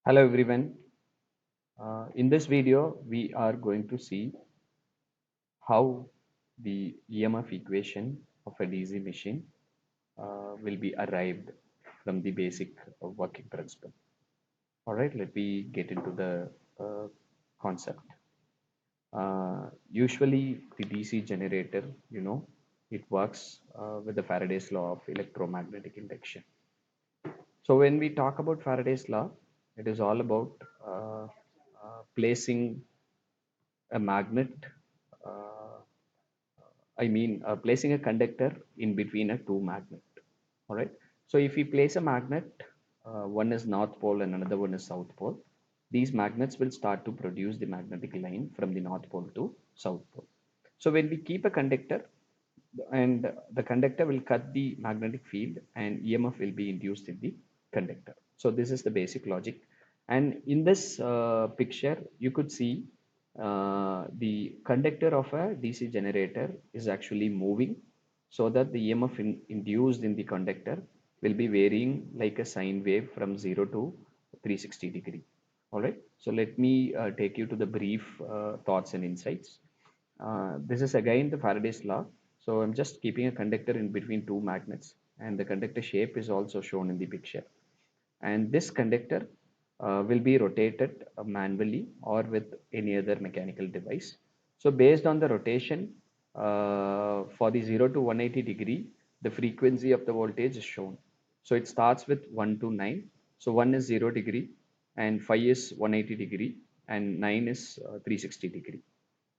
Hello everyone. In this video, we are going to see how the EMF equation of a DC machine will be arrived from the basic working principle. All right, let me get into the concept. Usually, the DC generator, it works with the Faraday's law of electromagnetic induction. So when we talk about Faraday's law, it is all about placing a magnet, uh, placing a conductor in between a two magnet. All right. So if we place a magnet, one is north pole and another one is south pole, these magnets will start to produce the magnetic line from the north pole to south pole. So when we keep a conductor, and the conductor will cut the magnetic field and EMF will be induced in the conductor. So this is the basic logic. And in this picture, you could see the conductor of a DC generator is actually moving so that the EMF induced in the conductor will be varying like a sine wave from 0 to 360 degree. All right. So let me take you to the brief thoughts and insights. This is again the Faraday's law. So I'm just keeping a conductor in between two magnets, and the conductor shape is also shown in the picture. And this conductor will be rotated manually or with any other mechanical device. So based on the rotation for the 0 to 180 degree, the frequency of the voltage is shown. So it starts with 1 to 9. So 1 is 0 degree and 5 is 180 degree and 9 is 360 degree.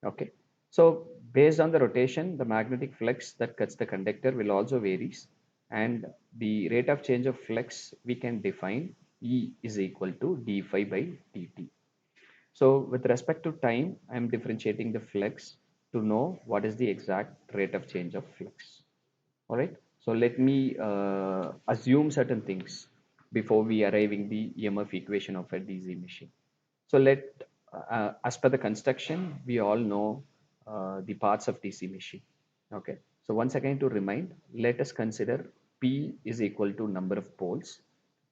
Okay. So based on the rotation, the magnetic flux that cuts the conductor will also varies, and the rate of change of flux we can define E is equal to d phi by dt. So with respect to time, I am differentiating the flux to know what is the exact rate of change of flux. All right. So let me assume certain things before we arriving the EMF equation of a DC machine. So as per the construction, we all know the parts of DC machine. Okay. So once again to remind, let us consider P is equal to number of poles,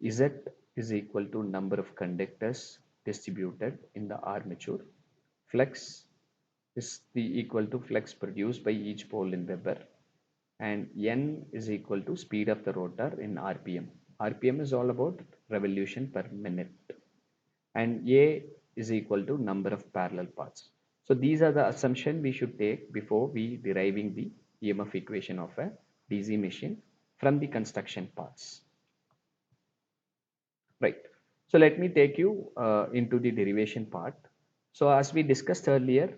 Z is equal to number of conductors distributed in the armature, flux is the equal to flux produced by each pole in Weber, and N is equal to speed of the rotor in RPM. RPM is all about revolution per minute, and A is equal to number of parallel paths. So these are the assumption we should take before we deriving the EMF equation of a DC machine from the construction parts. Right. So let me take you into the derivation part. So as we discussed earlier,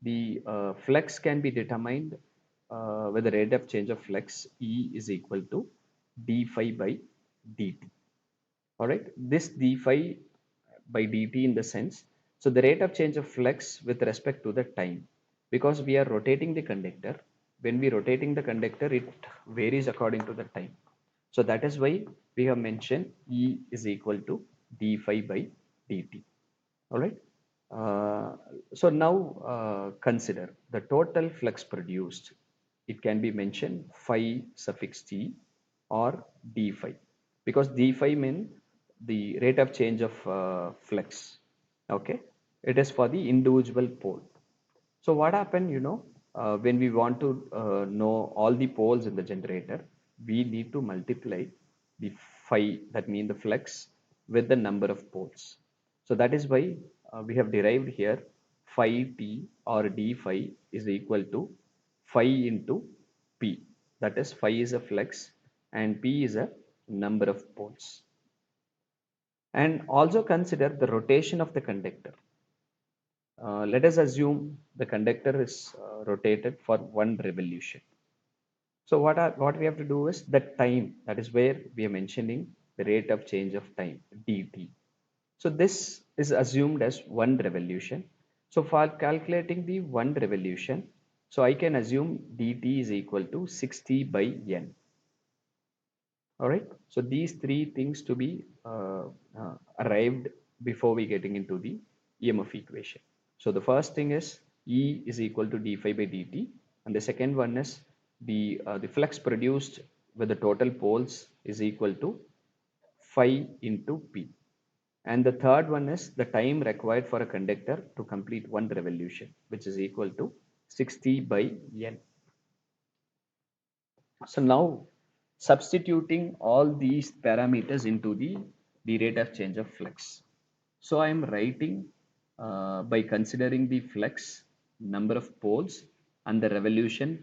the flux can be determined with the rate of change of flux E is equal to d phi by dt. All right. This d phi by dt in the sense, so the rate of change of flux with respect to the time, because we are rotating the conductor. When we rotating the conductor, it varies according to the time. So that is why we have mentioned E is equal to d phi by dt. All right. So now consider the total flux produced. It can be mentioned phi suffix t or d phi, because d phi means the rate of change of flux. Okay. It is for the individual pole. So what happened, when we want to know all the poles in the generator, we need to multiply the phi, that means the flux, with the number of poles. So that is why we have derived here phi t or d phi is equal to phi into p. That is, phi is a flux and p is a number of poles. And also consider the rotation of the conductor. Let us assume the conductor is rotated for one revolution. So what we have to do is the time, that is where we are mentioning the rate of change of time dt. So this is assumed as one revolution. So for calculating the one revolution, so I can assume dt is equal to 60 by n. All right. So these three things to be arrived before we getting into the EMF equation. So the first thing is E is equal to d phi by dt, and the second one is the flux produced with the total poles is equal to phi into P, And the third one is the time required for a conductor to complete one revolution, which is equal to 60 by N. So now substituting all these parameters into the rate of change of flux. So I am writing by considering the flux, number of poles, and the revolution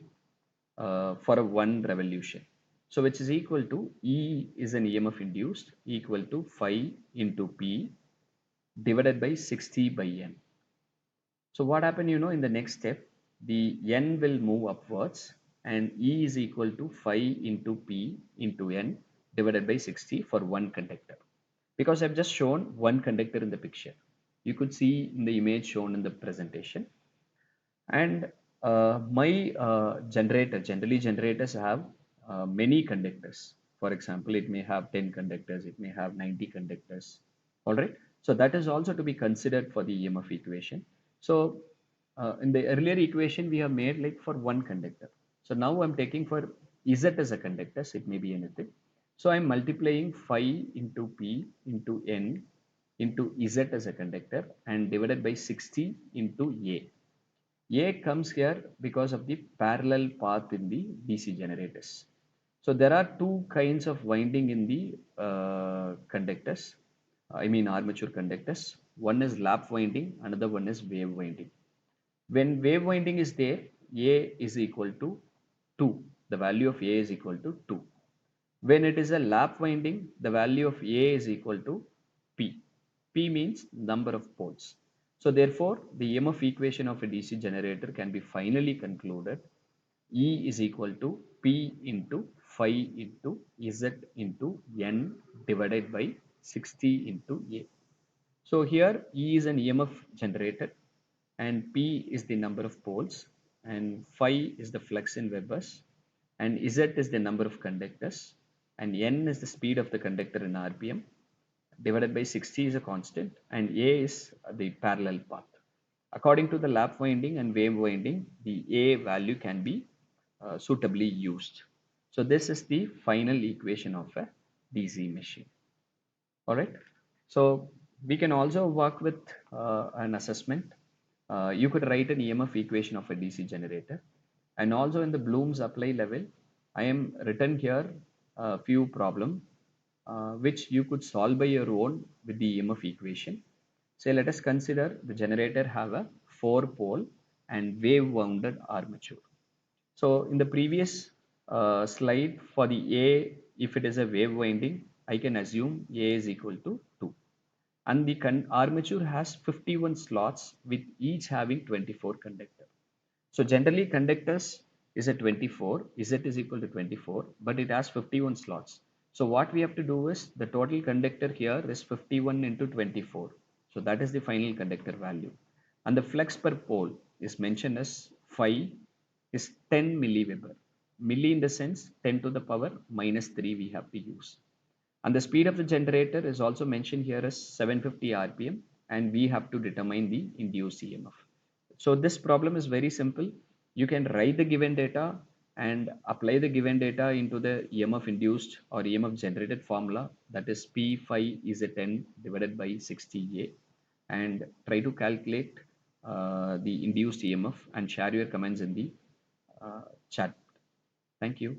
for a one revolution. So which is equal to E is an EMF induced equal to phi into P divided by 60 by N. So what happened, in the next step, the N will move upwards and E is equal to phi into P into N divided by 60 for one conductor. Because I've just shown one conductor in the picture. You could see in the image shown in the presentation. And my generator, generally generators have many conductors. For example, it may have 10 conductors, it may have 90 conductors. All right. So that is also to be considered for the EMF equation. So in the earlier equation, we have made like for one conductor. So now I'm taking for Z as a conductor, so it may be anything. So I'm multiplying phi into P into N into Z as a conductor and divided by 60 into A. A comes here because of the parallel path in the DC generators. So there are two kinds of winding in the conductors, I mean armature conductors. One is lap winding, another one is wave winding. When wave winding is there, A is equal to 2. The value of A is equal to 2. When it is a lap winding, the value of A is equal to P. P means number of poles. So therefore, the EMF equation of a DC generator can be finally concluded. E is equal to P into phi into Z into N divided by 60 into A. So here E is an EMF generator and P is the number of poles and phi is the flux in Webers and Z is the number of conductors and N is the speed of the conductor in RPM divided by 60 is a constant and A is the parallel path. According to the lap winding and wave winding, the A value can be suitably used. So this is the final equation of a DC machine. All right. So we can also work with an assessment. You could write an EMF equation of a DC generator. And also in the Bloom's apply level, I am written here a few problem which you could solve by your own with the EMF equation. So let us consider the generator have a 4-pole and wave wounded armature. So in the previous slide for the A, if it is a wave winding, I can assume A is equal to 2. And the armature has 51 slots with each having 24 conductors. So generally conductors is a 24, Z is equal to 24, but it has 51 slots. So what we have to do is the total conductor here is 51 into 24. So that is the final conductor value. And the flux per pole is mentioned as phi is 10 milliweber. Milli in the sense 10 to the power minus 3 we have to use. And the speed of the generator is also mentioned here as 750 RPM and we have to determine the induced EMF. So this problem is very simple. You can write the given data and apply the given data into the EMF induced or EMF generated formula, that is P phi is a 10 divided by 60A, and try to calculate the induced EMF and share your comments in the chat. Thank you.